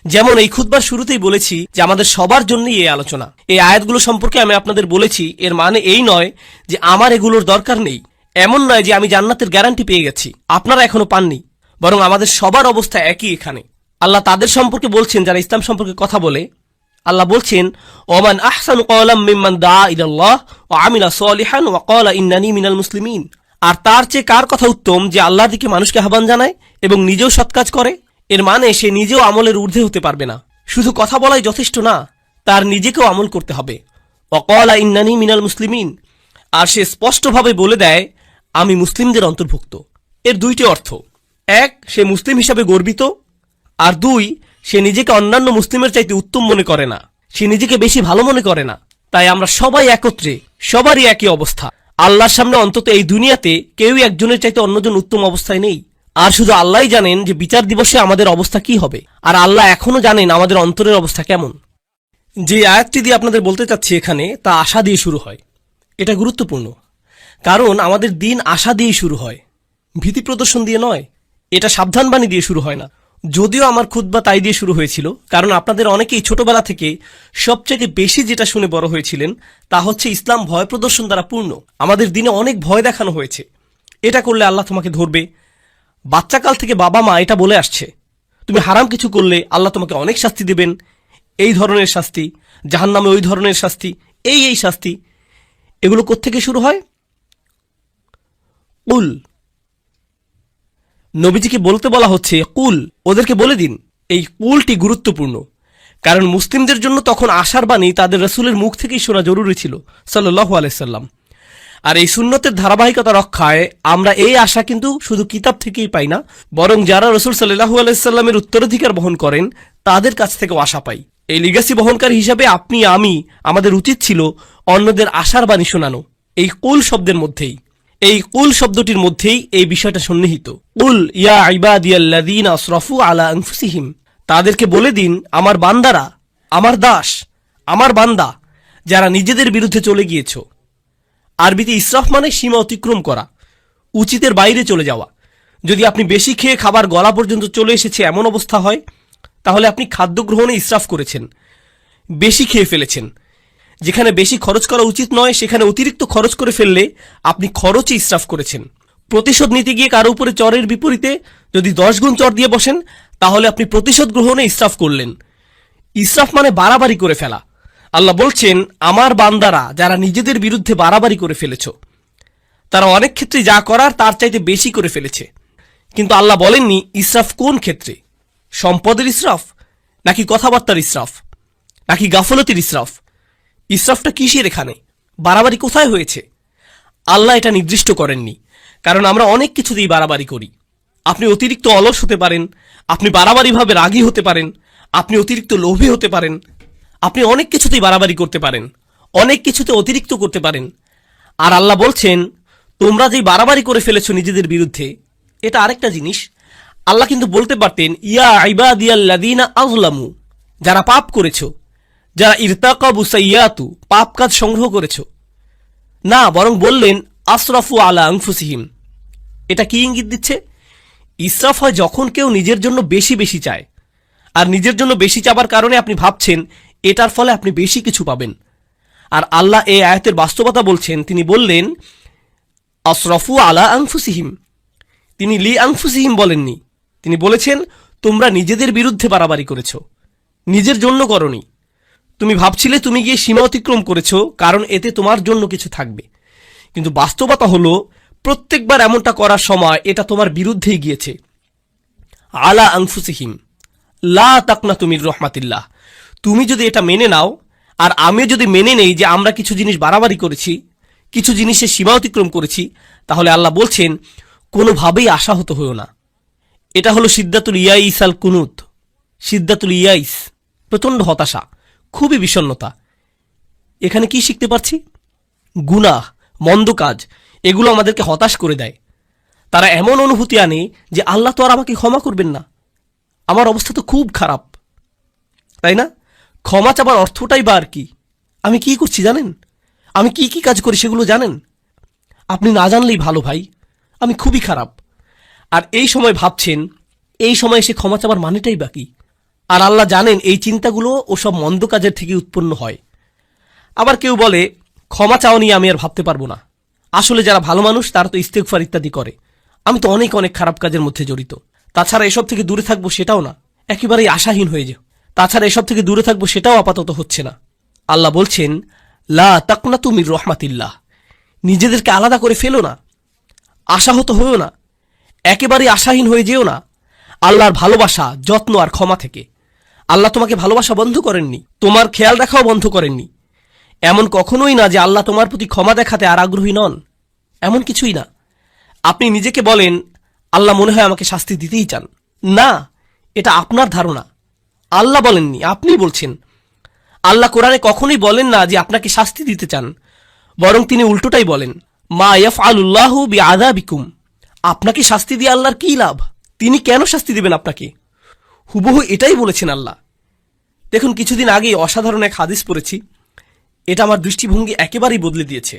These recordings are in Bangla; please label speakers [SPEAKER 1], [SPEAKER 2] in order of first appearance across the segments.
[SPEAKER 1] যেমন এই খুতবার শুরুতেই বলেছি যে আমাদের সবার জন্যই এই আলোচনা। এই আয়াতগুলো সম্পর্কে আমি আপনাদের বলেছি, এর মানে এই নয় যে আমার এগুলোর দরকার নেই, এমন নয় যে আমি জান্নাতের গ্যারান্টি পেয়ে গেছি, আপনারা এখনো পাননি, বরং আমাদের সবার অবস্থা একই। এখানে আল্লাহ তাদের সম্পর্কে বলছেন যারা ইসলাম সম্পর্কে কথা বলে। আল্লাহ বলছেন, ওমান আহসানু ক্বালাম মিম্মান দাআ ইলাল্লাহ ওয়া আমিলা সলিহান ওয়া ক্বালা ইন্নানি মিনাল মুসলিমিন। আর তার চেয়ে কার কথা উত্তম যে আল্লাহর দিকে মানুষকে আহ্বান জানায় এবং নিজেও সৎ কাজ করে? এর মানে সে নিজেও আমলের ঊর্ধ্বে হতে পারবে না, শুধু কথা বলাই যথেষ্ট না, তার নিজেকেও আমল করতে হবে। ওয়া ক্বালা ইন্নানি মিনাল মুসলিমিন, আর সে স্পষ্টভাবে বলে দেয় আমি মুসলিমদের অন্তর্ভুক্ত। এর দুইটি অর্থ, এক, সে মুসলিম হিসাবে গর্বিত, আর দুই, সে নিজেকে অন্যান্য মুসলিমের চাইতে উত্তম মনে করে না, সে নিজেকে বেশি ভালো মনে করে না। তাই আমরা সবাই একত্রে, সবারই একই অবস্থা। আল্লাহর সামনে অন্তত এই দুনিয়াতে কেউই একজনের চাইতে অন্যজন উত্তম অবস্থায় নেই। আর শুধু আল্লাহই জানেন যে বিচার দিবসে আমাদের অবস্থা কি হবে, আর আল্লাহ এখনো জানেন আমাদের অন্তরের অবস্থা কেমন। যে আয়াতটি দিয়ে আপনাদের বলতে চাচ্ছি এখানে, তা আশা দিয়ে শুরু হয়। এটা গুরুত্বপূর্ণ, কারণ আমাদের দিন আশা দিয়েই শুরু হয়, ভীতি প্রদর্শন দিয়ে নয়। এটা সাবধানবাণী দিয়ে শুরু হয় না। যদিও আমার খুতবা তাই দিয়ে শুরু হয়েছিল, কারণ আপনাদের অনেকেই ছোটবেলা থেকে সবচেয়ে বেশি যেটা শুনে বড় হয়েছিলেন তা হচ্ছে ইসলাম ভয় প্রদর্শন দ্বারা পূর্ণ। আমাদের দিনে অনেক ভয় দেখানো হয়েছে, এটা করলে আল্লাহ তোমাকে ধরবে। বাচ্চাকাল থেকে বাবা মা এটা বলে আসছে, তুমি হারাম কিছু করলে আল্লাহ তোমাকে অনেক শাস্তি দেবেন, এই ধরনের শাস্তি, জাহান্নামে ওই ধরনের শাস্তি, এই শাস্তি। এগুলো কোত্থেকে শুরু হয়? কুল, নবীজিকে বলতে বলা হচ্ছে কুল, ওদেরকে বলে দিন। এই কুলটি গুরুত্বপূর্ণ, কারণ মুসলিমদের জন্য তখন আশার বাণী তাদের রাসূলের মুখ থেকেই শোনা জরুরি ছিল সাল্লাল্লাহু আলাইহি সাল্লাম। আর এই সুন্নতের ধারাবাহিকতা রক্ষায় আমরা এই আশা কিন্তু শুধু কিতাব থেকেই পাই না, বরং যারা রাসূল সাল্লাল্লাহু আলাইহি সাল্লামের উত্তরাধিকার বহন করেন তাদের কাছ থেকেও আশা পাই। এই লিগ্যাসি বহনকারী হিসাবে আপনি আমি, আমাদের উচিত ছিল অন্যদের আশার বাণী শোনানো এই কুল শব্দের মধ্যেই। এই কুল শব্দটির মধ্যেই এই বিষয়টা সন্নিহিত। কুল ইয়া ইবাদিয়াল্লাযীনা আসরাফু আলা আনফুসিহিম, তাদেরকে বলে দিন আমার বান্দারা, আমার দাস, আমার বান্দা যারা নিজেদের বিরুদ্ধে চলে গিয়েছ। আরবিতে ইসরাফ মানে সীমা অতিক্রম করা, উচিতের বাইরে চলে যাওয়া। যদি আপনি বেশি খেয়ে খাবার গলা পর্যন্ত চলে এসেছে এমন অবস্থা হয়, তাহলে আপনি খাদ্য গ্রহণে ইসরাফ করেছেন, বেশি খেয়ে ফেলেছেন। যেখানে বেশি খরচ করা উচিত নয় সেখানে অতিরিক্ত খরচ করে ফেললে আপনি খরচে ইসরাফ করেছেন। প্রতিশোধ নিতে গিয়ে কারো উপরে চরের বিপরীতে যদি 10 গুণ চর দিয়ে বসেন, তাহলে আপনি প্রতিশোধ গ্রহণে ইসরাফ করলেন। ইসরাফ মানে বাড়াবাড়ি করে ফেলা। আল্লাহ বলছেন আমার বান্দারা যারা নিজেদের বিরুদ্ধে বাড়াবাড়ি করে ফেলেছ, তারা অনেক ক্ষেত্রে যা করার তার চাইতে বেশি করে ফেলেছে। কিন্তু আল্লাহ বলেননি ইসরাফ কোন ক্ষেত্রে, সম্পদের ইসরাফ, নাকি কথাবার্তার ইসরাফ, নাকি গাফলতির ইসরাফ। ইসরাফটা কিসের এখানে, বাড়াবাড়ি কোথায় হয়েছে? আল্লাহ এটা নির্দিষ্ট করেননি, কারণ আমরা অনেক কিছুতেই বাড়াবাড়ি করি। আপনি অতিরিক্ত অলস হতে পারেন, আপনি বাড়াবাড়িভাবে রাগী হতে পারেন, আপনি অতিরিক্ত লোভী হতে পারেন, আপনি অনেক কিছুতেই বাড়াবাড়ি করতে পারেন, অনেক কিছুতে অতিরিক্ত করতে পারেন। আর আল্লাহ বলছেন তোমরা যেই বাড়াবাড়ি করে ফেলেছো নিজেদের বিরুদ্ধে, এটা আরেকটা জিনিস। আল্লাহ কিন্তু বলতে পারতেন ইয়া ইবাদিয়াল্লাযীনা আযলামু, যারা পাপ করেছো, যারা ইরতাকাবু সাইয়্যাতু, পাপ কাজ সংগ্রহ করেছো। না, বরং বললেন আসরাফু আলা আনফুসিহিম। এটা কি ইঙ্গিত দিচ্ছে? ইসরাফ হয় যখন কেউ নিজের জন্য বেশি বেশি চায়, আর নিজের জন্য বেশি চাবার কারণে আপনি ভাবছেন এটার ফলে আপনি বেশি কিছু পাবেন। আর আল্লাহ এই আয়াতের বাস্তবতা বলছেন, তিনি বললেন আসরাফু আলা আনফুসিহিম, তিনি লি আনফুসিহিম বলেননি। তিনি বলেছেন তোমরা নিজেদের বিরুদ্ধে বাড়াবাড়ি করেছো, নিজের জন্য করনি। তুমি ভাবছিলে তুমি গিয়ে সীমা অতিক্রম করেছো কারণ এতে তোমার জন্য কিছু থাকবে, কিন্তু বাস্তবতা হলো প্রত্যেকবার এমনটা করার সময় এটা তোমার বিরুদ্ধেই গিয়েছে। আলা আনফুসিহিম লা তাকনাতু মির রাহমাতিল্লাহ। তুমি যদি এটা মেনে নাও, আর আমি যদি মেনে নেই যে আমরা কিছু জিনিস বাড়াবাড়ি করেছি, কিছু জিনিসের সীমা অতিক্রম করেছি, তাহলে আল্লাহ বলছেন কোনোভাবেই আশাহত হইও না। এটা হলো সিদ্দাতুল ইয়াইস আল কুনুত। সিদ্দাতুল ইয়াইস, প্রচণ্ড হতাশা, খুবই বিষণ্ণতা। এখানে কি শিখতে পারছি? গুনাহ, মন্দ কাজ, এগুলো আমাদেরকে হতাশ করে দেয়। তারা এমন অনুভূতি আনে যে আল্লাহ তো আর আমাকে ক্ষমা করবেন না, আমার অবস্থা তো খুব খারাপ, তাই না? ক্ষমা চাবার অর্থটাই বা আর কি? আমি কি করছি জানেন? আমি কি কি কাজ করি সেগুলো জানেন? আপনি না জানলেই ভালো ভাই, আমি খুবই খারাপ। আর এই সময় ভাবছেন, এই সময় এসে ক্ষমা চাবার মানেটাই বাকি। আর আল্লাহ জানেন এই চিন্তাগুলো ওসব মন্দ কাজের থেকে উৎপন্ন হয়। আবার কেউ বলে, ক্ষমা চাওয়া নিয়ে আমি আর ভাবতে পারবো না। আসলে যারা ভালো মানুষ তারা তো ইস্তেগফার ইত্যাদি করে, আমি তো অনেক অনেক খারাপ কাজের মধ্যে জড়িত। তাছাড়া এসব থেকে দূরে থাকবো সেটাও না, একেবারেই আশাহীন হয়ে যাও। তাছাড়া এসব থেকে দূরে থাকবো সেটাও আপাতত হচ্ছে না। আল্লাহ বলছেন, লা তাকনাতু মির রহমাতিল্লাহ, নিজেদেরকে আলাদা করে ফেলো না, আশাহত হয়েও না, একেবারেই আশাহীন হয়ে যেও না আল্লাহর ভালোবাসা, যত্ন আর ক্ষমা থেকে। আল্লাহ তোমাকে ভালোবাসা বন্ধ করেননি, তোমার খেয়াল রাখাও বন্ধ করেননি। এমন কখনোই না যে আল্লাহ তোমার প্রতি ক্ষমা দেখাতে আর আগ্রহী নন, এমন কিছুই না। আপনি নিজেকে বলেন, আল্লাহ মনে হয় আমাকে শাস্তি দিতেই চান। না, এটা আপনার ধারণা, আল্লাহ বলেননি, আপনি বলছেন। আল্লাহ কোরআনে কখনোই বলেন না যে আপনাকে শাস্তি দিতে চান, বরং তিনি উল্টোটাই বলেন, মা ইয়াফআলুল্লাহু বিআযাবিকুম, আপনাকে শাস্তি দিয়ে আল্লাহর কী লাভ? তিনি কেন শাস্তি দিবেন আপনাকে? হুবহু এটাই বলেছেন আল্লাহ। দেখুন, কিছুদিন আগেই অসাধারণ এক হাদিস পড়েছি, এটা আমার দৃষ্টিভঙ্গি একেবারেই বদলে দিয়েছে।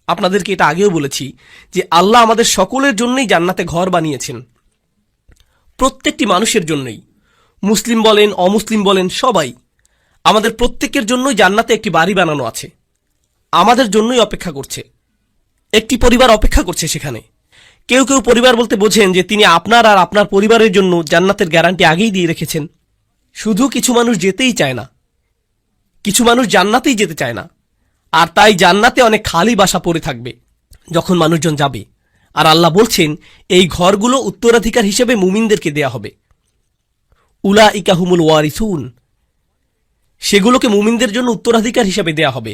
[SPEAKER 1] আপনাদেরকে এটা আগেও বলেছি যে আল্লাহ আমাদের সকলের জন্যই জান্নাতে ঘর বানিয়েছেন, প্রত্যেকটি মানুষের জন্যই, মুসলিম বলেন অমুসলিম বলেন সবাই, আমাদের প্রত্যেকের জন্যই জান্নাতে একটি বাড়ি বানানো আছে, আমাদের জন্যই অপেক্ষা করছে। একটি পরিবার অপেক্ষা করছে সেখানে। কেউ কেউ পরিবার বলতে বোঝেন যে তিনি আপনার আর আপনার পরিবারের জন্য জান্নাতের গ্যারান্টি আগেই দিয়ে রেখেছেন। শুধু কিছু মানুষ যেতেই চায় না, কিছু মানুষ জান্নাতেই যেতে চায় না, আর তাই জান্নাতে অনেক খালি বাসা পড়ে থাকবে যখন মানুষজন যাবে। আর আল্লাহ বলছেন, এই ঘরগুলো উত্তরাধিকার হিসেবে মুমিনদেরকে দেয়া হবে। উলাইকা হুমুল ওয়ারিসুন, সেগুলোকে মুমিনদের জন্য উত্তরাধিকার হিসেবে দেয়া হবে,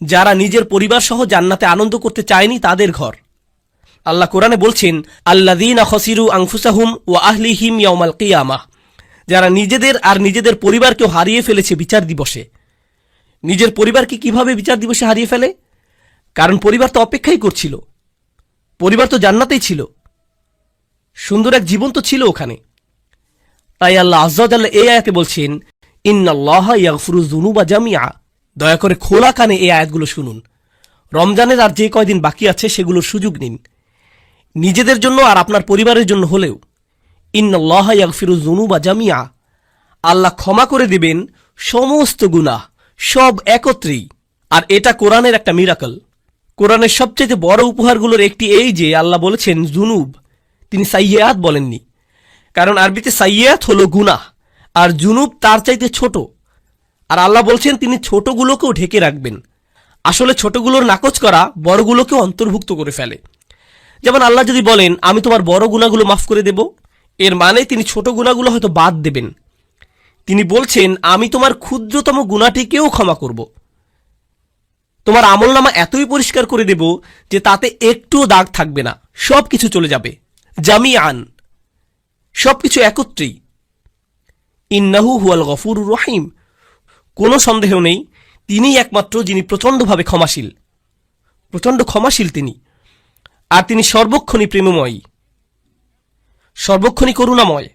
[SPEAKER 1] যারা নিজের পরিবার সহ জান্নাতে আনন্দ করতে চায়নি তাদের ঘর। আল্লাহ কোরআনে বলছেন, আল্লাযীনা খাসিরু আনফুসাহুম ওয়া আহলিহিম ইয়াওমাল কিয়ামাহ, যারা নিজেদের আর নিজেদের পরিবারকেও হারিয়ে ফেলেছে বিচার দিবসে। নিজের পরিবারকে কিভাবে বিচার দিবসে হারিয়ে ফেলে? কারণ পরিবার তো অপেক্ষাই করছিল, পরিবার তো জান্নাতেই ছিল, সুন্দর এক জীবন তো ছিল ওখানে। তাই আল্লাহ আযজা ওয়া জাল্লা এই আয়াতে বলছেন, ইন্নাল্লাহা ইয়াগফিরুয যুনুবা জামিআ, দয়া করে খোলা কানে এই আয়াতগুলো শুনুন। রমজানের আর যে কয়দিন বাকি আছে সেগুলোর সুযোগ নিন, নিজেদের জন্য আর আপনার পরিবারের জন্য হলেও। ইন্নাল্লাহা ইয়াগফিরুয যুনুবা জামিআ, আল্লাহ ক্ষমা করে দিবেন সমস্ত গুনাহ, সব একত্রেই। আর এটা কোরআনের একটা মিরাকল। কোরআনের সবচেয়ে বড় উপহারগুলোর একটি এই যে আল্লাহ বলেছেন জুনুব, তিনি সাইয়্যাত বলেননি। কারণ আরবিতে সাইয়্যাত হলো গুনাহ, আর জুনুব তার চাইতে ছোট। আর আল্লাহ বলছেন তিনি ছোটগুলোকেও ঢেকে রাখবেন। আসলে ছোটগুলোর নাকচ করা বড়গুলোকেও অন্তর্ভুক্ত করে ফেলে। যেমন আল্লাহ যদি বলেন, আমি তোমার বড় গুনাহগুলো মাফ করে দেব, এর মানে তিনি ছোট গুনাহগুলো হয়তো বাদ দেবেন। তিনি বলছেন, আমি তোমার ক্ষুদ্রতম গুনাহটিকেও ক্ষমা করব, তোমার আমলনামা এতই পরিষ্কার করে দেব যে তাতে একটুও দাগ থাকবে না, সব কিছু চলে যাবে। জামিআন, সবকিছু একত্রেই। ইন্নাহু হুয়াল গফুরুর রহিম, কোনো সন্দেহ নেই তিনিই একমাত্র যিনি প্রচণ্ডভাবে ক্ষমাশীল, প্রচণ্ড ক্ষমাশীল তিনি। আর তিনি সর্বক্ষণই প্রেমময়ী, সর্বক্ষণই করুণাময়,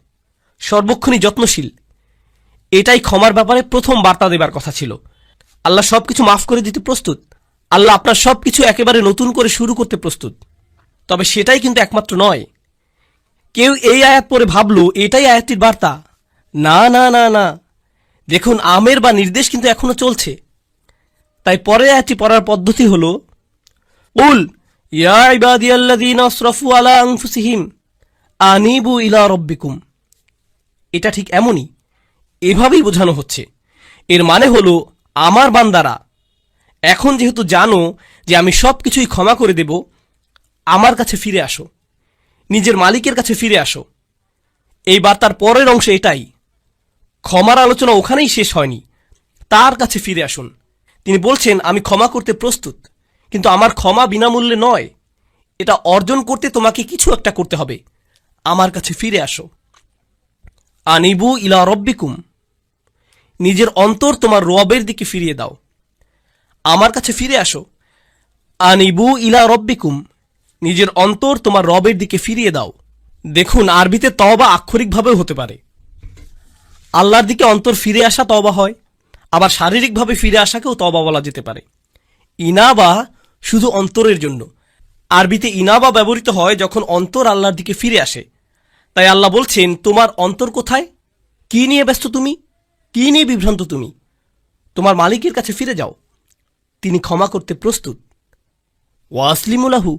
[SPEAKER 1] সর্বক্ষণই যত্নশীল। এটাই ক্ষমার ব্যাপারে প্রথম বার্তা দেবার কথা ছিল। আল্লাহ সবকিছু মাফ করে দিতে প্রস্তুত, আল্লাহ আপনার সবকিছু একেবারে নতুন করে শুরু করতে প্রস্তুত। তবে সেটাই কিন্তু একমাত্র নয়। কেউ এই আয়াত পড়ে ভাবল এটাই আয়াতটির বার্তা। না না না না, দেখুন আমের বা নির্দেশ কিন্তু এখনো চলছে। তাই পরের আয়াতটি পড়ার পদ্ধতি হল, উল ইয়া ইবাদিয়াল্লাযীনা আসরাফু আলা আনফুসিহিম আনিবু ইলা রাব্বিকুম। এটা ঠিক এমনই, এভাবেই বোঝানো হচ্ছে। এর মানে হলো, আমার বান্দারা, এখন যেহেতু জানো যে আমি সব কিছুই ক্ষমা করে দেব, আমার কাছে ফিরে আসো, নিজের মালিকের কাছে ফিরে আসো। এই বার্তার পরের অংশ এটাই। ক্ষমার আলোচনা ওখানেই শেষ হয়নি, তার কাছে ফিরে আসুন। তিনি বলছেন, আমি ক্ষমা করতে প্রস্তুত, কিন্তু আমার ক্ষমা বিনামূল্যে নয়, এটা অর্জন করতে তোমাকে কিছু একটা করতে হবে। আমার কাছে ফিরে আসো। আনিবু ইলা রব্বিকুম, নিজের অন্তর তোমার রবের দিকে ফিরিয়ে দাও, আমার কাছে ফিরে আসো। আনিবু ইলা রব্বিকুম, নিজের অন্তর তোমার রবের দিকে ফিরিয়ে দাও। দেখুন, আরবিতে তওবা আক্ষরিকভাবেও হতে পারে। আল্লাহর দিকে অন্তর ফিরে আসা তওবা হয়, আবার শারীরিকভাবে ফিরে আসাকেও তওবা বলা যেতে পারে। ইনাবা শুধু অন্তরের জন্য। আরবিতে ইনাবা ব্যবহৃত হয় যখন অন্তর আল্লাহর দিকে ফিরে আসে। তাই আল্লাহ বলছেন, তোমার অন্তর কোথায়? কি নিয়ে ব্যস্ত তুমি? কি নিয়ে বিভ্রান্ত তুমি? তোমার মালিকের কাছে ফিরে যাও, তিনি ক্ষমা করতে প্রস্তুত। ওয়াসলিমুলাহু,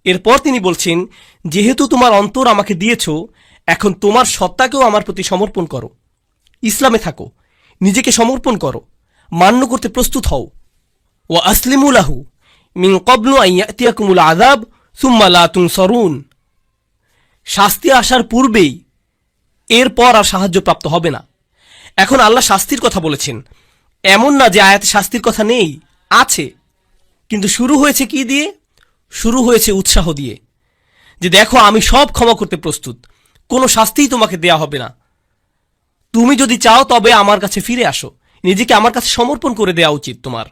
[SPEAKER 1] এরপর তিনি বলছেন, যেহেতু তোমার অন্তর আমাকে দিয়েছ, এখন তোমার সত্তাকেও আমার প্রতি সমর্পণ করো, ইসলামে থাকো, নিজেকে সমর্পণ করো, মান্য করতে প্রস্তুত হও। ওয়া আসলিমুলাহু মিন ক্বাবলু আন ইয়াতিয়াকুমুল আযাব সুম্মা লা তুনসারুন। শাস্তি আসার পূর্বেই এরপর আর সাহায্যপ্রাপ্ত হবে না। এখন আল্লাহ শাস্তির কথা বলেছেন, এমন না যে আয়াতে শাস্তির কথা নেই, আছে, কিন্তু শুরু হয়েছে কি দিয়ে? শুরু হয়েছে উৎসাহ দিয়ে, যে দেখো আমি সব ক্ষমা করতে প্রস্তুত, কোনো শাস্তিই তোমাকে দেয়া হবে না। তুমি যদি চাও তবে আমার কাছে ফিরে আসো, নিজেকে আমার কাছে সমর্পণ করে দেওয়া উচিত তোমার,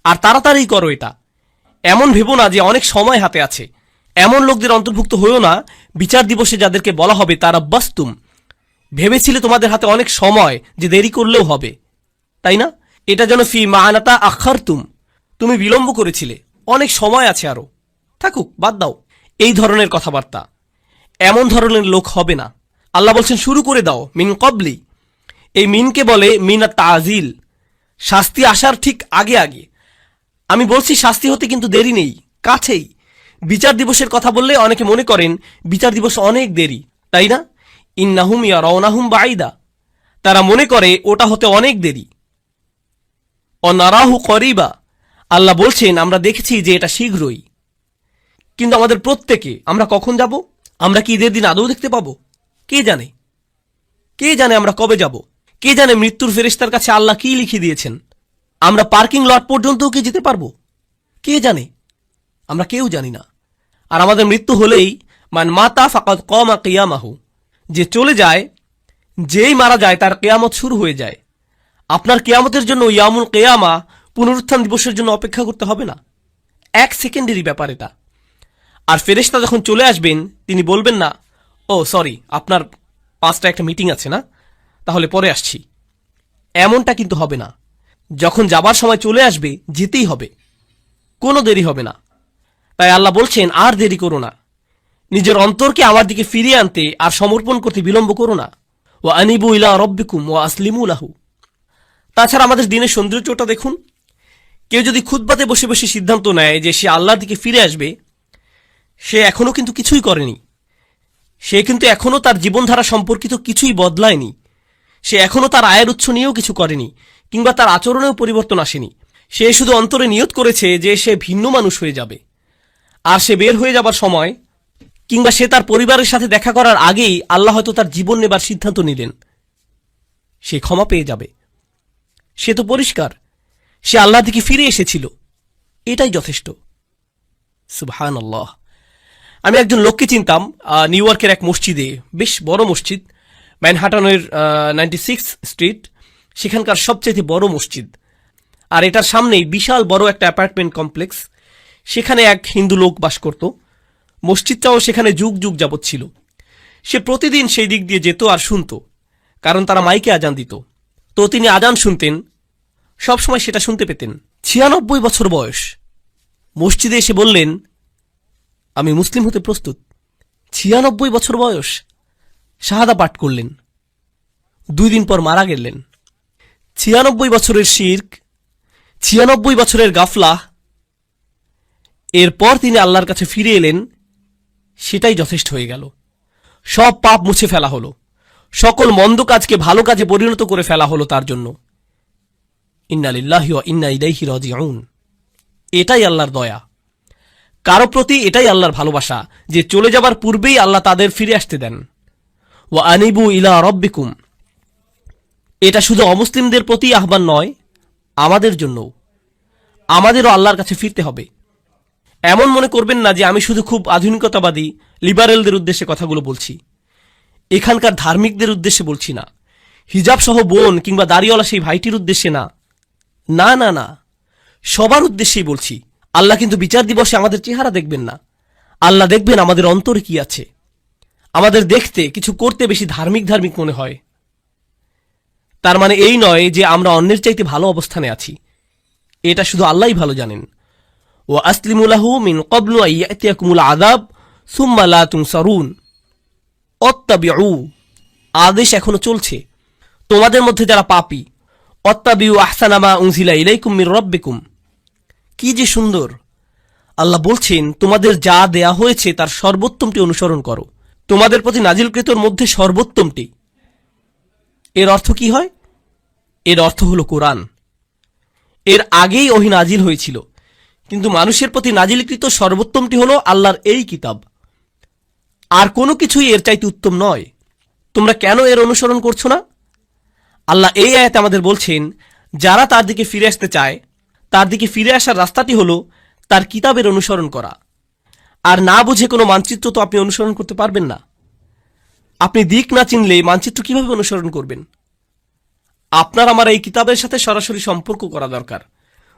[SPEAKER 1] আর তাড়াতাড়ি করো এটা। এমন ভেবো না যে অনেক সময় হাতে আছে। এমন লোকদের অন্তর্ভুক্ত হয়েও না বিচার দিবসে যাদেরকে বলা হবে তারা বাস্তুম, ভেবেছিলে তোমাদের হাতে অনেক সময় যে দেরি করলেও হবে, তাই না? এটা যেন ফি মানাতা আখারতুম, তুমি বিলম্ব করেছিলে, অনেক সময় আছে আরো, থাকুক, বাদ দাও। এই ধরনের কথাবার্তা, এমন ধরনের লোক হবে না। আল্লাহ বলছেন শুরু করে দাও, মিন কবলি। এই মিনকে বলে মিনা তাজিল, শাস্তি আসার ঠিক আগে আগে। আমি বলছি শাস্তি হতে কিন্তু দেরি নেই, কাছেই। বিচার দিবসের কথা বললে অনেকে মনে করেন বিচার দিবস অনেক দেরি, তাই না? ইন্নাহুম ইয়ারাউনাহুম বাঈদা, তারা মনে করে ওটা হতে অনেক দেরি। অনারাহু করিবা, আল্লাহ বলছেন আমরা দেখেছি যে এটা শীঘ্রই। কিন্তু আমাদের প্রত্যেকে আমরা কখন যাব? আমরা কি ঈদের দিন আদৌ দেখতে পাবো? কে জানে? কে জানে আমরা কবে যাব? কে জানে মৃত্যুর ফেরেশতার কাছে আল্লাহ কি লিখে দিয়েছেন? আমরা পার্কিং লট পর্যন্তও কি যেতে পারবো? কে জানে? আমরা কেউ জানি না। আর আমাদের মৃত্যু হলেই মান মাতা ফাকাদ কামা কিয়ামাহু, যে চলে যায়, যেই মারা যায় তার কিয়ামত শুরু হয়ে যায়। আপনার কিয়ামতের জন্য ইয়ামুল কিয়ামা, পুনরুত্থান দিবসের জন্য অপেক্ষা করতে হবে না। এক সেকেন্ডেরই ব্যাপার এটা। আর ফেরেশতা যখন চলে আসবেন তিনি বলবেন না, ও সরি আপনার 5টা একটা মিটিং আছে না, তাহলে পরে আসছি। এমনটা কিন্তু হবে না। যখন যাবার সময় চলে আসবে যেতেই হবে, কোনো দেরি হবে না। তাই আল্লাহ বলছেন আর দেরি করো না, নিজের অন্তরকে আমার দিকে ফিরিয়ে আনতে আর সমর্পণ করতে বিলম্ব করো না। ওয়া আনিবু ইলা রাব্বিকুম ওয়া আসলিমু লাহু। তাছাড়া আমাদের দিনের সৌন্দর্যটা দেখুন। কেউ যদি খুতবাতে বসে বসে সিদ্ধান্ত নেয় যে সে আল্লাহর দিকে ফিরে আসবে, সে এখনো কিন্তু কিছুই করেনি। সে কিন্তু এখনো তার জীবনধারা সম্পর্কিত কিছুই বদলায়নি। সে এখনো তার আয়ের উৎস নিয়েও কিছু করেনি, কিংবা তার আচরণেও পরিবর্তন আসেনি। সে শুধু অন্তরে নিয়ত করেছে যে সে ভিন্ন মানুষ হয়ে যাবে। আর সে বের হয়ে যাবার সময়, কিংবা সে তার পরিবারের সাথে দেখা করার আগেই আল্লাহ হয়তো তার জীবন নেবার সিদ্ধান্ত নিলেন। সে ক্ষমা পেয়ে যাবে। সে তো পরিষ্কার, সে আল্লাহ দিকে ফিরে এসেছিল, এটাই যথেষ্ট। সুবহানাল্লাহ। আমি একজন লোককে চিনতাম নিউ ইয়র্কের এক মসজিদে, বেশ বড় মসজিদ, ম্যানহাটনের 96 স্ট্রিট, সেখানকার সবচেয়ে বড় মসজিদ। আর এটার সামনেই বিশাল বড় একটা অ্যাপার্টমেন্ট কমপ্লেক্স। সেখানে এক হিন্দু লোক বাস করত। মসজিদটাও সেখানে যুগ যুগ যাবৎ ছিল। সে প্রতিদিন সেই দিক দিয়ে যেত আর শুনত, কারণ তারা মাইকে আজান দিত। তো তিনি আজান শুনতেন, সবসময় সেটা শুনতে পেতেন। 96 বছর বয়স। মসজিদে এসে বললেন আমি মুসলিম হতে প্রস্তুত। 96 বছর বয়স। শাহাদা পাঠ করলেন। 2 দিন পর মারা গেলেন। 96 বছরের শিরক, 96 বছরের গাফলা, এরপর তিনি আল্লাহর কাছে ফিরে এলেন, সেটাই যথেষ্ট হয়ে গেল। সব পাপ মুছে ফেলা হলো, সকল মন্দ কাজকে ভালো কাজে পরিণত করে ফেলা হলো তার জন্য। ইন্না লিল্লাহি ওয়া ইন্না ইলাইহি রাজিউন। এটাই আল্লাহর দয়া, কারো প্রতি এটাই আল্লাহর ভালোবাসা, যে চলে যাবার পূর্বেই আল্লাহ তাদের ফিরে আসতে দেন। ওয়া আনিবু ইলা রাব্বিকুম। এটা শুধু অমুসলিমদের প্রতি আহ্বান নয়, আমাদের জন্যও। আমাদেরও আল্লাহর কাছে ফিরতে হবে। এমন মনে করবেন না যে আমি শুধু খুব আধুনিকতাবাদী লিবারেলদের উদ্দেশ্যে কথাগুলো বলছি। এখানকার ধার্মিকদের উদ্দেশ্যে বলছি না, হিজাব সহ বোন কিংবা দাড়িওয়ালা সেই ভাইটির উদ্দেশ্যে না, না না না, সবার উদ্দেশ্যেই বলছি। আল্লাহ কিন্তু বিচার দিবসে আমাদের চেহারা দেখবেন না, আল্লাহ দেখবেন আমাদের অন্তরে কি আছে। আমাদের দেখতে কিছু করতে বেশি ধার্মিক ধার্মিক মনে হয়, তার মানে এই নয় যে আমরা অন্যের চাইতে ভালো অবস্থানে আছি। এটা শুধু আল্লাহই ভালো জানেন। ওয়া আসলিমু লাহু মিন ক্বাবলু আন ইয়াতিয়াকুমুল আযাব সুম্মা লা তুনসারুন। অত্তাবিউ, আদেশ এখনো চলছে। তোমাদের মধ্যে যারা পাপী, অত্তাবিউ আহসানা মা উনজিলা ইলাইকুম মির রাব্বিকুম। কি যে সুন্দর! আল্লাহ বলছেন, তোমাদের যা দেয়া হয়েছে তার সর্বোত্তমটি অনুসরণ করো, তোমাদের প্রতি নাজিলকৃতর মধ্যে সর্বোত্তমটি। এর অর্থ কি হয়? এর অর্থ হলো কোরআন। এর আগেই ওহী নাজিল হয়েছিল, কিন্তু মানুষের প্রতি নাজিলকৃত সর্বোত্তমটি হলো আল্লাহর এই কিতাব। আর কোনো কিছুই এর চাইতে উত্তম নয়। তোমরা কেন এর অনুসরণ করছো না? আল্লাহ এই আয়াতে আমাদের বলছেন, যারা তার দিকে ফিরে আসতে চায়, তার দিকে ফিরে আসার রাস্তাটি হলো তার কিতাবের অনুসরণ করা। আর না বুঝে কোনো মানচিত্র তো আপনি অনুসরণ করতে পারবেন না। আপনি দিক না চিনলে মানচিত্র কিভাবে অনুসরণ করবেন? আপনার আমার এই কিতাবের সাথে সরাসরি সম্পর্ক করা দরকার।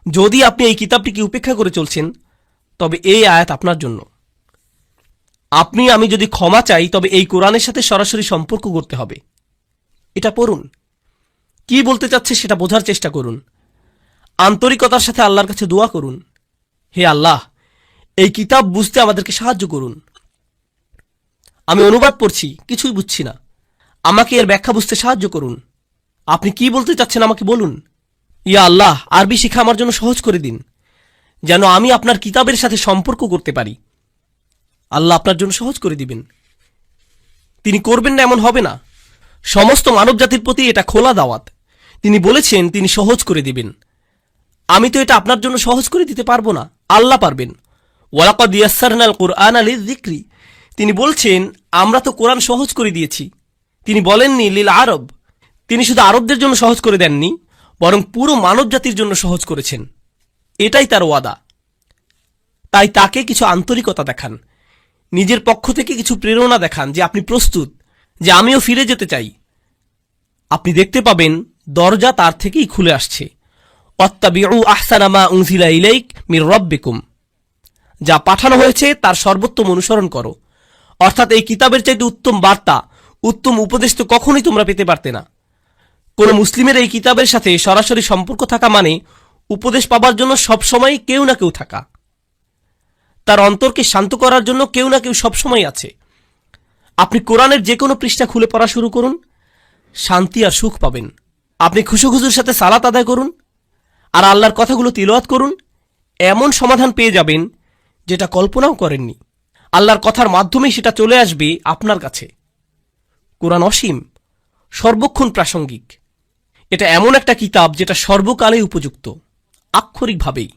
[SPEAKER 1] যদি আপনি এই কিতাবটিকে উপেক্ষা করে চলছেন, তবে এই আয়াত আপনার জন্য। আপনি আমি যদি ক্ষমা চাই, তবে এই কোরআনের সাথে সরাসরি সম্পর্ক করতে হবে। এটা পড়ুন, কি বলতে চাচ্ছে সেটা বোঝার চেষ্টা করুন, আন্তরিকতার সাথে আল্লাহর কাছে দোয়া করুন, হে আল্লাহ, এই কিতাব বুঝতে আমাদেরকে সাহায্য করুন। আমি অনুবাদ পড়ছি, কিছুই বুঝছি না, আমাকে এর ব্যাখ্যা বুঝতে সাহায্য করুন। আপনি কি বলতে চাচ্ছেন আমাকে বলুন। ইয়া আল্লাহ, আরবি শিখা আমার জন্য সহজ করে দিন, যেন আমি আপনার কিতাবের সাথে সম্পর্ক করতে পারি। আল্লাহ আপনার জন্য সহজ করে দিবেন। তিনি করবেন না এমন হবে না। সমস্ত মানব জাতির প্রতি এটা খোলা দাওয়াত। তিনি বলেছেন তিনি সহজ করে দিবেন। আমি তো এটা আপনার জন্য সহজ করে দিতে পারবো না, আল্লাহ পারবেন। ওয়ালাকাদ ইয়াসসারনাল কুরআনা লিযিকরি, তিনি বলছেন আমরা তো কোরআন সহজ করে দিয়েছি। তিনি বলেননি লিল আরব। তিনি শুধু আরবদের জন্য সহজ করে দেননি, বরং পুরো মানব জাতির জন্য সহজ করেছেন। এটাই তার ওয়াদা। তাই তাকে কিছু আন্তরিকতা দেখান, নিজের পক্ষ থেকে কিছু প্রেরণা দেখান যে আপনি প্রস্তুত, যে আমিও ফিরে যেতে চাই। আপনি দেখতে পাবেন দরজা তার থেকেই খুলে আসছে। অত্তাবিউ আহসানা মা উনজিলা ইলাইক মির রাব্বিকুম, যা পাঠানো হয়েছে তার সর্বোত্তম অনুসরণ করো। অর্থাৎ এই কিতাবের চাইতে উত্তম বার্তা, উত্তম উপদেশ তো কখনোই তোমরা পেতে পারতে না। কোন মুসলিমের এই কিতাবের সাথে সরাসরি সম্পর্ক থাকা মানে উপদেশ পাবার জন্য সবসময় কেউ না কেউ থাকা, তার অন্তরকে শান্ত করার জন্য কেউ না কেউ সবসময় আছে। আপনি কোরআনের যে কোনো পৃষ্ঠা খুলে পড়া শুরু করুন, শান্তি আর সুখ পাবেন। আপনি খুশুখুজুর সাথে সালাত আদায় করুন আর আল্লাহর কথাগুলো তিলাওয়াত করুন, এমন সমাধান পেয়ে যাবেন যেটা কল্পনাও করেননি। আল্লাহর কথার মাধ্যমেই সেটা চলে আসবে আপনার কাছে। কোরআন অসীম, সর্বক্ষণ প্রাসঙ্গিক। এটা এমন একটা কিতাব যেটা সর্বকালে উপযুক্ত, আক্ষরিকভাবেই।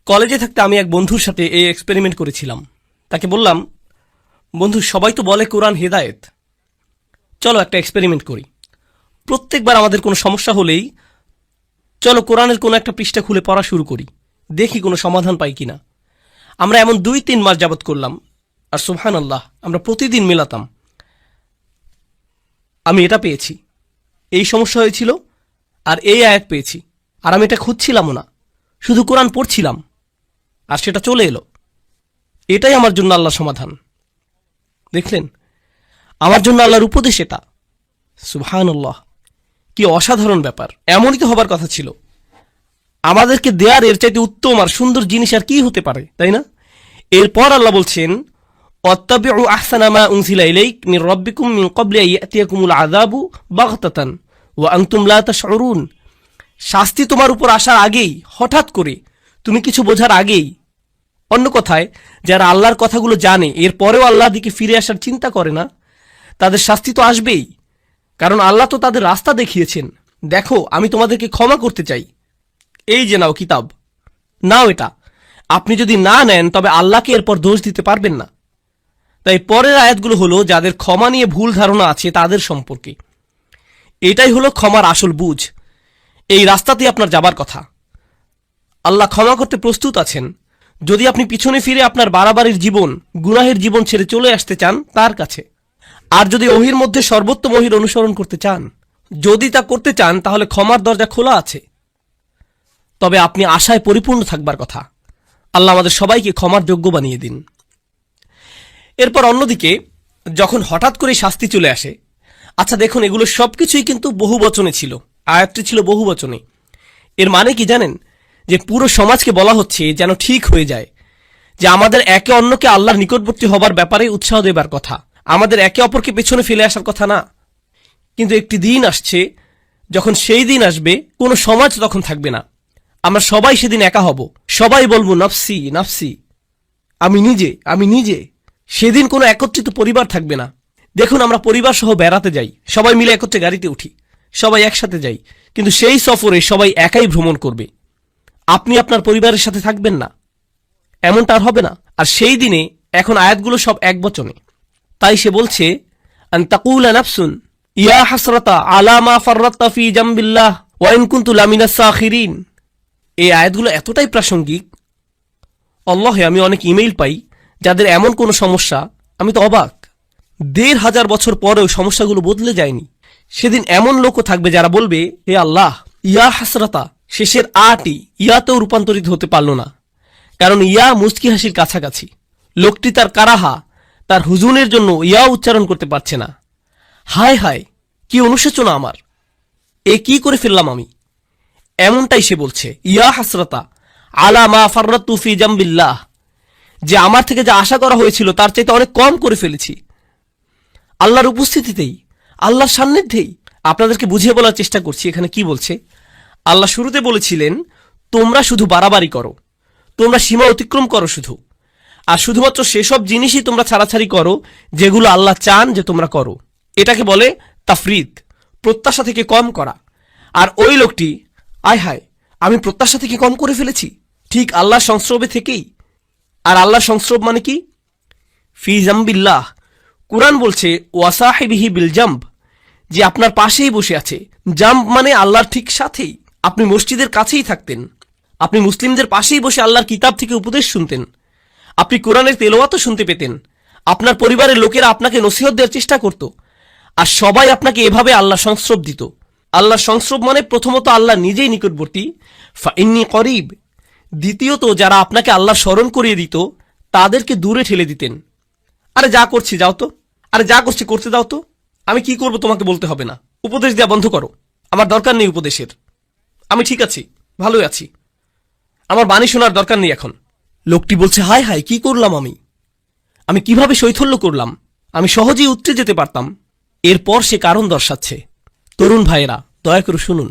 [SPEAKER 1] কলেজে থাকতে আমি এক বন্ধুর সাথে এই এক্সপেরিমেন্ট করেছিলাম। তাকে বললাম, বন্ধু, সবাই তো বলে কোরআন হেদায়েত, চলো একটা এক্সপেরিমেন্ট করি। প্রত্যেকবার আমাদের কোনো সমস্যা হলেই চলো কোরআনের কোনো একটা পৃষ্ঠা খুলে পড়া শুরু করি, দেখি কোনো সমাধান পাই কিনা। আমরা এমন 2-3 মাস যাবত করলাম, আর সুবহানাল্লাহ, আমরা প্রতিদিন মেলাতাম। আমি এটা পেয়েছি, এই সমস্যা হয়েছিল, আর এই আয়াত পেয়েছি, আর আমি এটা খুঁজছিলামও না, শুধু কোরআন পড়ছিলাম আর সেটা চলে এলো। এটাই আমার জন্য আল্লাহর সমাধান। দেখলেন, আমার জন্য আল্লাহর উপদেশ এটা। সুবহানাল্লাহ, কি অসাধারণ ব্যাপার! এমনই তো হবার কথা ছিল। আমাদেরকে দেয়ার এর চাইতে উত্তম আর সুন্দর জিনিস আর কি হতে পারে, তাই না? এরপর আল্লাহ বলছেন, অত্তাবিউ আহসানা মা উনজিলা ইলাইক মির রাব্বিকুম মিন ক্বাবলি আন ইয়াতিয়াকুমুল আযাবু বাগতাতান ওয়া আনতুম লা তাশউরুন। শাস্তি তোমার উপর আসার আগেই, হঠাৎ করে, তুমি কিছু বোঝার আগেই। অন্য কথায়, যারা আল্লাহর কথাগুলো জানে এরপরেও আল্লাহর দিকে ফিরে আসার চিন্তা করে না, তাদের শাস্তি তো আসবেই। কারণ আল্লাহ তো তাদের রাস্তা দেখিয়েছেন। দেখো, আমি তোমাদেরকে ক্ষমা করতে চাই, এই যে নাও কিতাব, নাও এটা। আপনি যদি না নেন তবে আল্লাহকে এরপর দোষ দিতে পারবেন না। তাই পরের আয়াতগুলো হলো যাদের ক্ষমা নিয়ে ভুল ধারণা আছে তাদের সম্পর্কে। এটাই হলো ক্ষমার আসল বুঝ। এই রাস্তাতে আপনার যাবার কথা। আল্লাহ ক্ষমা করতে প্রস্তুত আছেন, যদি আপনি পিছনে ফিরে আপনার বাড়াবাড়ির জীবন, গুনাহের জীবন ছেড়ে চলে আসতে চান তার কাছে। আর যদি ওহির মধ্যে সর্বোত্তম ওহির অনুসরণ করতে চান, যদি তা করতে চান, তাহলে ক্ষমার দরজা খোলা আছে। তবে আপনি আশায় পরিপূর্ণ থাকবার কথা। আল্লাহ আমাদের সবাইকে ক্ষমার যোগ্য বানিয়ে দিন। এরপর অন্যদিকে যখন হঠাৎ করে শাস্তি চলে আসে, আচ্ছা দেখুন, এগুলো সবকিছুই কিন্তু বহু বচনে ছিল, আয়াতটি ছিল বহু বচনে। এর মানে কি জানেন? যে পুরো সমাজকে বলা হচ্ছে যেন ঠিক হয়ে যায়, যে আমাদের একে অন্যকে আল্লাহর নিকটবর্তী হবার ব্যাপারে উৎসাহ দেবার কথা, আমাদের একে অপরকে পেছনে ফেলে আসার কথা না। কিন্তু একটি দিন আসছে যখন সেই দিন আসবে কোনো সমাজ তখন থাকবে না, আমরা সবাই সেদিন একা হব, সবাই বলবো নফসি নফসি, আমি নিজে আমি নিজে। সেদিন কোনো একত্রিত পরিবার থাকবে না। দেখুন, আমরা পরিবার সহ বেড়াতে যাই, সবাই মিলে একত্রে গাড়িতে উঠি, সবাই একসাথে যাই, কিন্তু সেই সফরে সবাই একাই ভ্রমণ করবে, আপনি আপনার পরিবারের সাথে থাকবেন না, এমনটা আর হবে না। আর সেই দিনে এখন আয়াতগুলো সব এক বচনে, তাই সে বলছে আন তাকুলা নাফসুন ইয়া হাসরাতা আলা মা ফাররাততা ফি জামবিল্লাহ ওয়া ইন কুনতু লামিনাস সাখিরিন। এই আয়াতগুলো এতটাই প্রাসঙ্গিক, আল্লাহে আমি অনেক ইমেইল পাই যাদের এমন কোনো সমস্যা, আমি তো অবাক, ১,৫০০ বছর পরেও সমস্যাগুলো বদলে যায়নি। সেদিন এমন লোকও থাকবে যারা বলবে, হে আল্লাহ, ইয়া হাসরাতা শেষের আটি ইয়াতেও রূপান্তরিত হতে পারল না, কারণ ইয়া মুস্কি হাসির কাছাকাছি। লোকটি তার কারাহা, তার হুজুনের জন্য ইয়া উচ্চারণ করতে পারছে না। হায় হায়, কি অনুশোচনা আমার, এ কি করে ফেললাম আমি। এমনটাই সে বলছে, ইয়া হাসরাতা আলা মা ফাররাতু ফি জামবিল্লাহ, যে আমার থেকে যা আশা করা হয়েছিল তার চাইতে অনেক কম করে ফেলেছি। আল্লাহর উপস্থিতিতেই, আল্লাহর সান্নিধ্যেই। আপনাদেরকে বুঝিয়ে বলার চেষ্টা করছি এখানে কি বলছে। আল্লাহ শুরুতে বলেছিলেন, তোমরা শুধু বাড়াবাড়ি করো, তোমরা সীমা অতিক্রম করো শুধু, আর শুধুমাত্র সেসব জিনিসই তোমরা ছাড়াছাড়ি করো যেগুলো আল্লাহ চান যে তোমরা করো। এটাকে বলে তাফরিদ, প্রত্যাশা থেকে কম করা। আর ওই লোকটি, আয় হায়, আমি প্রত্যাশা থেকে কম করে ফেলেছি, ঠিক আল্লাহর সংস্রবে থেকেই। আর আল্লাহর সংস্রব মানে কি? ফি জামবিল্লাহ। কুরআন বলছে ওয়াসাহিবিহি বিল জাম্ব, যে আপনার পাশেই বসে আছে। জাম্ব মানে আল্লাহর ঠিক সাথেই। আপনি মসজিদের কাছেই থাকতেন, আপনি মুসলিমদের পাশেই বসে আল্লাহর কিতাব থেকে উপদেশ শুনতেন, আপনি কোরআনের তেলাওয়াতও শুনতে পেতেন, আপনার পরিবারের লোকেরা আপনাকে নসিহত দেওয়ার চেষ্টা করত, আর সবাই আপনাকে এভাবে আল্লাহ সংস্রব দিত। আল্লাহর সংস্রব মানে প্রথমত আল্লাহ নিজেই নিকটবর্তী, ফাইন্নী করিব। দ্বিতীয়ত যারা আপনাকে আল্লাহ স্মরণ করিয়ে দিত তাদেরকে দূরে ঠেলে দিতেন। আরে যা করছি যাও তো, আরে যা করছি করতে দাও তো, আমি কি করব তোমাকে বলতে হবে না, উপদেশ দেওয়া বন্ধ করো, আমার দরকার নেই উপদেশের, আমি ঠিক আছি, ভালোই আছি, আমার বাণী শোনার দরকার নেই এখন। লোকটি বলছে, হায় হায়, কি করলাম আমি কিভাবে শৈথল্য করলাম, আমি সহজেই উতরে যেতে পারতাম। এরপর সে কারণ দর্শাচ্ছে। তরুণ ভাইয়েরা, দয়া করে শুনুন,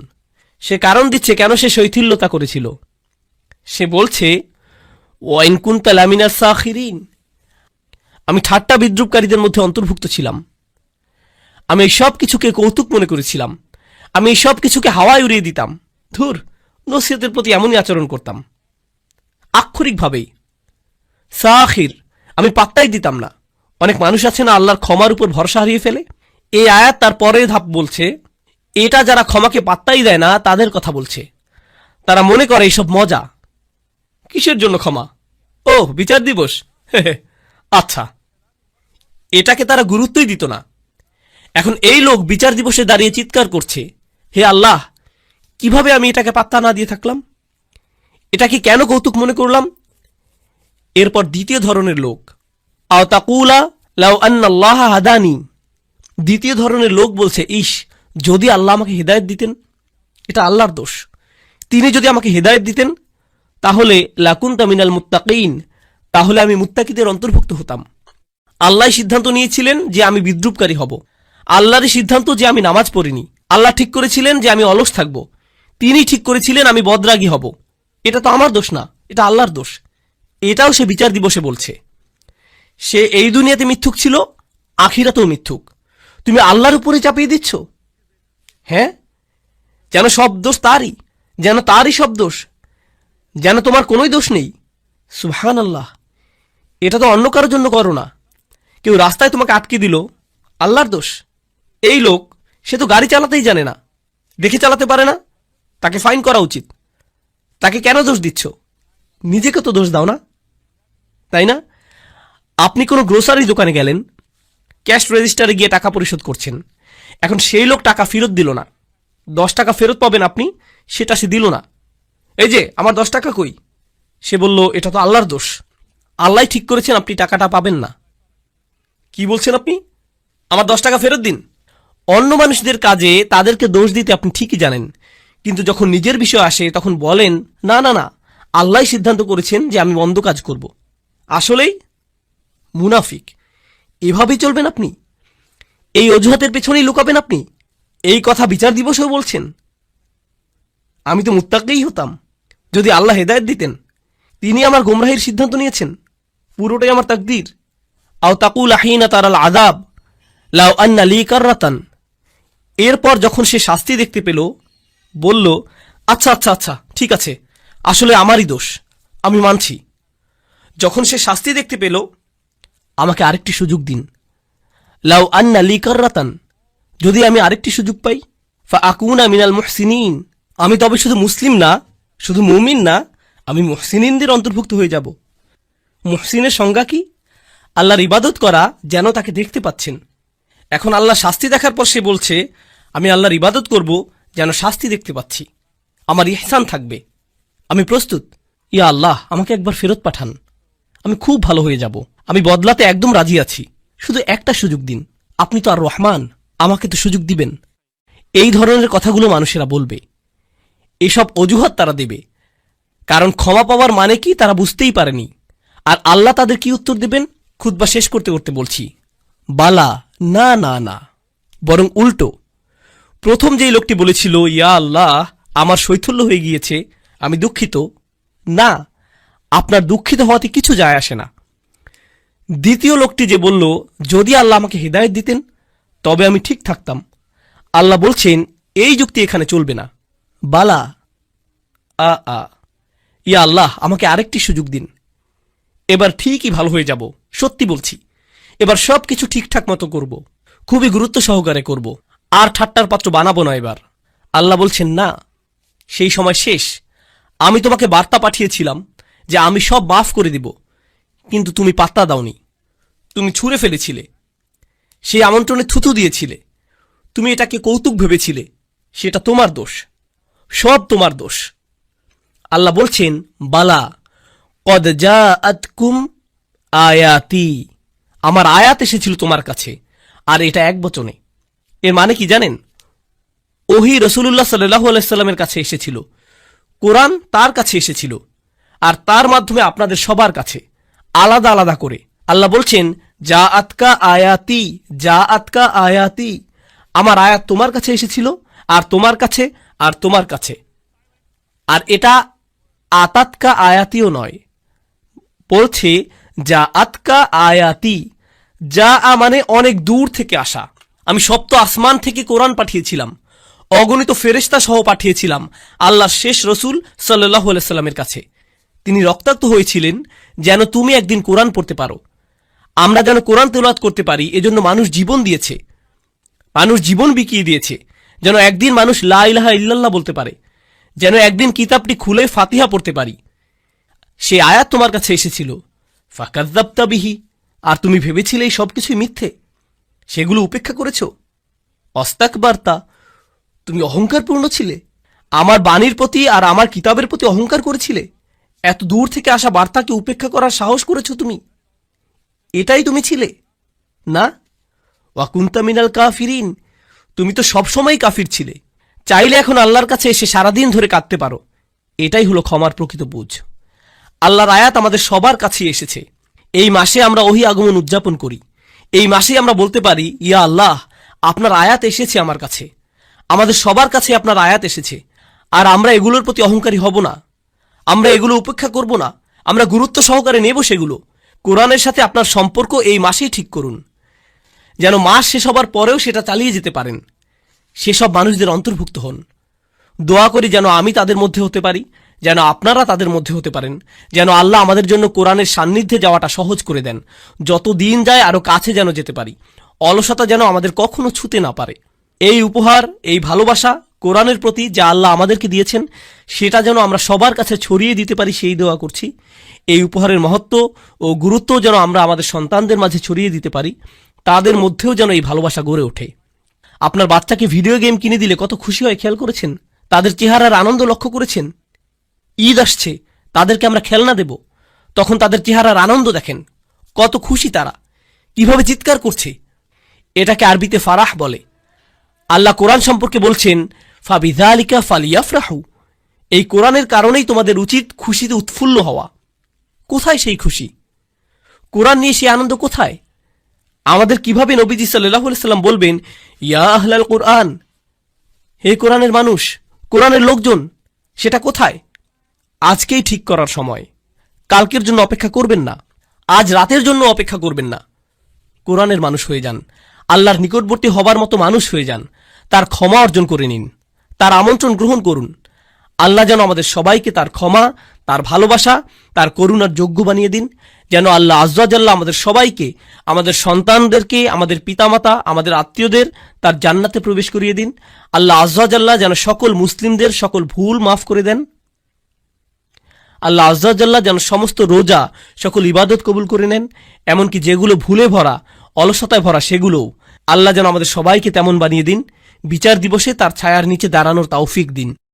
[SPEAKER 1] সে কারণ দিচ্ছে কেন সে শৈথিল্যতা করেছিল। সে বলছে, ওয়াইন কুনতা লামিনাস সাখিরিন, আমি ঠাট্টা বিদ্রুপকারীদের মধ্যে অন্তর্ভুক্ত ছিলাম, আমি এই সব কিছুকে কৌতুক মনে করেছিলাম, আমি এই সব কিছুকে হাওয়ায় উড়িয়ে দিতাম। ধুর, নসিহতের প্রতি এমনই আচরণ করতাম, আক্ষরিকভাবেই। সাখির, আমি পাত্তাই দিতাম না। অনেক মানুষ আছে না আল্লাহর ক্ষমার উপর ভরসা হারিয়ে ফেলে। এই আয়াত তার পরের ধাপ বলছে, এটা যারা ক্ষমাকে পাত্তাই দেয় না তাদের কথা বলছে। তারা মনে করে এইসব মজা, কিসের জন্য ক্ষমা, ও বিচার দিবস, আচ্ছা, এটাকে তারা গুরুত্বই দিত না। এখন এই লোক বিচার দিবসে দাঁড়িয়ে চিৎকার করছে, হে আল্লাহ, কিভাবে আমি এটাকে পাত্তা না দিয়ে থাকলাম, এটাকে কেন কৌতুক মনে করলাম। এরপর দ্বিতীয় ধরনের লোক, আও তাকুলা লাউ আন্নাল্লাহ হাদানি, দ্বিতীয় ধরনের লোক বলছে, ইস, যদি আল্লাহ আমাকে হিদায়ত দিতেন, এটা আল্লাহর দোষ, তিনি যদি আমাকে হিদায়ত দিতেন তাহলে লাকুনতা মিনাল মুত্তাকিন, তাহলে আমি মুত্তাকিদের অন্তর্ভুক্ত হতাম। আল্লাহ সিদ্ধান্ত নিয়েছিলেন যে আমি বিদ্রুপকারী হব, আল্লাহরই সিদ্ধান্ত যে আমি নামাজ পড়িনি, আল্লাহ ঠিক করেছিলেন যে আমি অলস থাকব, তিনি ঠিক করেছিলেন আমি বদরাগী হব। এটা তো আমার দোষ না, এটা আল্লাহর দোষ। এটাও সে বিচার দিবসে বলছে। সে এই দুনিয়াতে মিথ্যুক ছিল, আখিরাতেও মিথ্যুক। তুমি আল্লাহর উপরে চাপিয়ে দিচ্ছ, হ্যাঁ, যেন সব দোষ তারই, যেন তারই সব দোষ, যেন তোমার কোনোই দোষ নেই। সুবহানাল্লাহ, এটা তো অন্য কারোর জন্য করো না। কেউ রাস্তায় তোমাকে আটকে দিল, আল্লাহর দোষ। এই লোক, সে তো গাড়ি চালাতেই জানে না, দেখে চালাতে পারে না, তাকে ফাইন করা উচিত। তাকে কেন দোষ দিচ্ছ? নিজেকে তো দোষ দাও না, তাই না? আপনি কোনো গ্রোসারি দোকানে গেলেন, ক্যাশ রেজিস্টারে গিয়ে টাকা পরিশোধ করছেন, এখন সেই লোক টাকা ফেরত দিল না, 10 টাকা ফেরত পাবেন আপনি, সেটা সে দিল না। এই যে আমার 10 টাকা কই? সে বলল, এটা তো আল্লাহর দোষ, আল্লাহ ঠিক করেছেন আপনি টাকাটা পাবেন না। কি বলছেন আপনি? আমার 10 টাকা ফেরত দিন। অন্য মানুষদের কাজে তাদেরকে দোষ দিতে আপনি ঠিকই জানেন, কিন্তু যখন নিজের বিষয় আসে তখন বলেন, না না না, আল্লাহ সিদ্ধান্ত করেছেন যে আমি মন্দ কাজ করব। আসলেই মুনাফিক। এভাবেই চলবেন আপনি? এই অজুহাতের পেছনেই লুকাবেন আপনি? এই কথা বিচার দিবসেও বলছেন? আমি তো মুত্তাকিই হতাম যদি আল্লাহ হেদায়েত দিতেন। তিনি আমার গোমরাহির সিদ্ধান্ত নিয়েছেন, পুরোটাই আমার তাকদীর। আও তাকুল হিনা তারাল আযাব লাউ আন্না লি কাররাতান। এরপর যখন সে শাস্তি দেখতে পেল, বলল, আচ্ছা আচ্ছা আচ্ছা ঠিক আছে, আসলে আমারই দোষ, আমি মানছি। যখন সে শাস্তি দেখতে পেল, আমাকে আরেকটি সুযোগ দিন। লাউ আন্না লি কাররাতান, যদি আমি আরেকটি সুযোগ পাই, ফা আকুনা মিনাল মুহসিনিন, আমি তবে শুধু মুসলিম না, শুধু মুমিন না, আমি মুহসিনিনদের অন্তর্ভুক্ত হয়ে যাব। মুহসিনের সংজ্ঞা কি? আল্লাহর ইবাদত করা যেন তাকে দেখতে পাচ্ছেন। এখন আল্লাহ শাস্তি দেখার পর সে বলছে, আমি আল্লাহর ইবাদত করব যেন শাস্তি দেখতে পাচ্ছি, আমার ইহসান থাকবে, আমি প্রস্তুত। ইয়া আল্লাহ, আমাকে একবার ফেরত পাঠান, আমি খুব ভালো হয়ে যাব, আমি বদলাতে একদম রাজি আছি, শুধু একটা সুযোগ দিন, আপনি তো আর রহমান, আমাকে তো সুযোগ দিবেন। এই ধরনের কথাগুলো মানুষেরা বলবে, এসব অজুহাত তারা দেবে, কারণ ক্ষমা পাওয়ার মানে কি তারা বুঝতেই পারেনি। আর আল্লাহ তাদের কি উত্তর দেবেন? খুতবা শেষ করতে করতে বলছি, বালা, না না না, বরং উল্টো। প্রথম যেই লোকটি বলেছিল, ইয়া আল্লাহ, আমার শৈথল্য হয়ে গিয়েছে, আমি দুঃখিত, না, আপনার দুঃখিত হওয়াতে কিছু যায় আসে না। দ্বিতীয় লোকটি যে বলল, যদি আল্লাহ আমাকে হিদায়াত দিতেন তবে আমি ঠিক থাকতাম, আল্লাহ বলছেন এই যুক্তি এখানে চলবে না। বালা, ইয়া আল্লাহ, আমাকে আরেকটি সুযোগ দিন, এবার ঠিকই ভালো হয়ে যাব, সত্যি বলছি, এবার সব কিছু ঠিকঠাক মতো করব, খুবই গুরুত্ব সহকারে করব, আর ঠাট্টার পাত্র বানাবো না এবার। আল্লাহ বলছেন, না, সেই সময় শেষ, আমি তোমাকে বার্তা পাঠিয়েছিলাম যে আমি সব মাফ করে দিব, কিন্তু তুমি পাত্তা দাওনি, তুমি ছুঁড়ে ফেলেছিলে, সেই আমন্ত্রণে থুতু দিয়েছিলে, তুমি এটাকে কৌতুক ভেবেছিলে, সেটা তোমার দোষ, সব তোমার দোষ। আল্লাহ বলছেন, বালা, কদ জাআতকুম আয়াতি, আমার আয়াত এসেছিল তোমার কাছে, আর এটা এক বচনে। এর মানে কি জানেন? ওহী রাসূলুল্লাহ সাল্লাল্লাহু আলাইহি সাল্লামের কাছে এসেছিল, কোরআন তার কাছে এসেছিল, আর তার মাধ্যমে আপনাদের সবার কাছে আলাদা আলাদা করে। আল্লাহ বলছেন, যা আতকা আয়াতি, যা আতকা আয়াতি, আমার আয়াত তোমার কাছে এসেছিল, আর তোমার কাছে, আর তোমার কাছে। আর এটা আতাতকা আয়াতিও নয়, বলছে যা আতকা আয়াতি, যা মানে অনেক দূর থেকে আসা। আমি সপ্ত আসমান থেকে কোরআন পাঠিয়েছিলাম, অগণিত ফেরেশতা সহ পাঠিয়েছিলাম আল্লাহর শেষ রসুল সাল্লাল্লাহু আলাইহি সাল্লামের কাছে। তিনি রক্তাক্ত হয়েছিলেন যেন তুমি একদিন কোরআন পড়তে পারো, আমরা যেন কোরআন তেলাওয়াত করতে পারি, এজন্য মানুষ জীবন দিয়েছে, মানুষ জীবন বিকিয়ে দিয়েছে, যেন একদিন মানুষ লা ইলাহা ইল্লাল্লাহ বলতে পারে, যেন একদিন কিতাবটি খুলে ফাতিহা পড়তে পারি। সে আয়াত তোমার কাছে এসেছিল, ফাকাযযাবতা বিহি, আর তুমি ভেবেছিলে এই সবকিছুই মিথ্যে, সেগুলো উপেক্ষা করেছ। অস্তাকবারতা, তুমি অহংকারপূর্ণ ছিলে, আমার বাণীর প্রতি আর আমার কিতাবের প্রতি অহংকার করেছিলে, এত দূর থেকে আসা বার্তাকে উপেক্ষা করার সাহস করেছ তুমি, এটাই তুমি ছিলে না? ওয়াকুনতা মিনাল কাফিরিন, তুমি তো সবসময় কাফির ছিলে। চাইলে এখন আল্লাহর কাছে এসে সারাদিন ধরে কাঁদতে পারো, এটাই হলো ক্ষমার প্রকৃত বুঝ। আল্লাহর আয়াত আমাদের সবার কাছেই এসেছে। এই মাসে আমরা ওহী আগমন উদযাপন করি, এই মাসেই আমরা বলতে পারি, ইয়া আল্লাহ, আপনার আয়াত এসেছে আমার কাছে, আমাদের সবার কাছে আপনার আয়াত এসেছে, আর আমরা এগুলোর প্রতি অহংকারী হব না, আমরা এগুলো উপেক্ষা করব না, আমরা গুরুত্ব সহকারে নেব সেগুলো। কোরআনের সাথে আপনার সম্পর্ক এই মাসেই ঠিক করুন, যেন মাস শেষ হবার পরেও সেটা চালিয়ে যেতে পারেন, সেসব মানুষদের অন্তর্ভুক্ত হন। দোয়া করি যেন আমি তাদের মধ্যে হতে পারি, যেন আপনারা তাদের মধ্যে হতে পারেন, যেন আল্লাহ আমাদের জন্য কোরআনের সান্নিধ্যে যাওয়াটা সহজ করে দেন, যত দিন যায় আরো কাছে যেন যেতে পারি, অলসতা যেন আমাদের কখনো ছুতে না পারে। এই উপহার, এই ভালোবাসা কোরআনের প্রতি যা আল্লাহ আমাদেরকে দিয়েছেন, সেটা যেন আমরা সবার কাছে ছড়িয়ে দিতে পারি, সেই দোয়া করছি। এই উপহারের মহত্ব ও গুরুত্ব যেন আমরা আমাদের সন্তানদের মাঝে ছড়িয়ে দিতে পারি, তাদের মধ্যেও যেন এই ভালোবাসা গড়ে ওঠে। আপনার বাচ্চাকে ভিডিও গেম কিনে দিলে কত খুশি হয় খেয়াল করেছেন? তাদের চেহারার আনন্দ লক্ষ্য করেছেন? ঈদ আসছে, তাদেরকে আমরা খেলনা দেব, তখন তাদের চেহারার আনন্দ দেখেন, কত খুশি তারা, কিভাবে চিৎকার করছে। এটাকে আরবিতে ফারাহ বলে। আল্লাহ কোরআন সম্পর্কে বলছেন, ফাবিযালিকা ফালিয়াফরাহু, এই কোরআনের কারণেই তোমাদের উচিত খুশিতে উৎফুল্ল হওয়া। কোথায় সেই খুশি? কোরআন নিয়ে সেই আনন্দ কোথায়? আমাদের কিভাবে নবীজি সাল্লাল্লাহু আলাইহি সাল্লাম বলবেন, ইয়া আহলাল কোরআন, হে কোরআনের মানুষ, কোরআনের লোকজন, সেটা কোথায়? আজকেই ঠিক করার সময়। কালকের জন্য অপেক্ষা করবেন না, আজ রাতের জন্য অপেক্ষা করবেন না। কোরআনের মানুষ হয়ে যান, আল্লাহর নিকটবর্তী হবার মতো মানুষ হয়ে যান, তার ক্ষমা অর্জন করে নিন, তার আমন্ত্রণ গ্রহণ করুন। আল্লাহ যেন আমাদের সবাইকে তার ক্ষমা, তার ভালোবাসা, তার করুণার যোগ্য বানিয়ে দিন। যেন আল্লাহ আয্যা জাল্লা আমাদের সবাইকে, আমাদের সন্তানদেরকে, আমাদের পিতামাতা, আমাদের আত্মীয়দের তার জান্নাতে প্রবেশ করিয়ে দিন। আল্লাহ আয্যা জাল্লা যেন সকল মুসলিমদের সকল ভুল মাফ করে দেন। আল্লাহ আয্যা জাল্লা যেন সমস্ত রোজা, সকল ইবাদত কবুল করে নেন, এমনকি যেগুলো ভুলে ভরা, অলসতায় ভরা সেগুলোও। আল্লাহ যেন আমাদের সবাইকে তেমন বানিয়ে দিন। বিচার দিবসে তার ছায়ার নিচে দাঁড়ানোর তৌফিক দিন।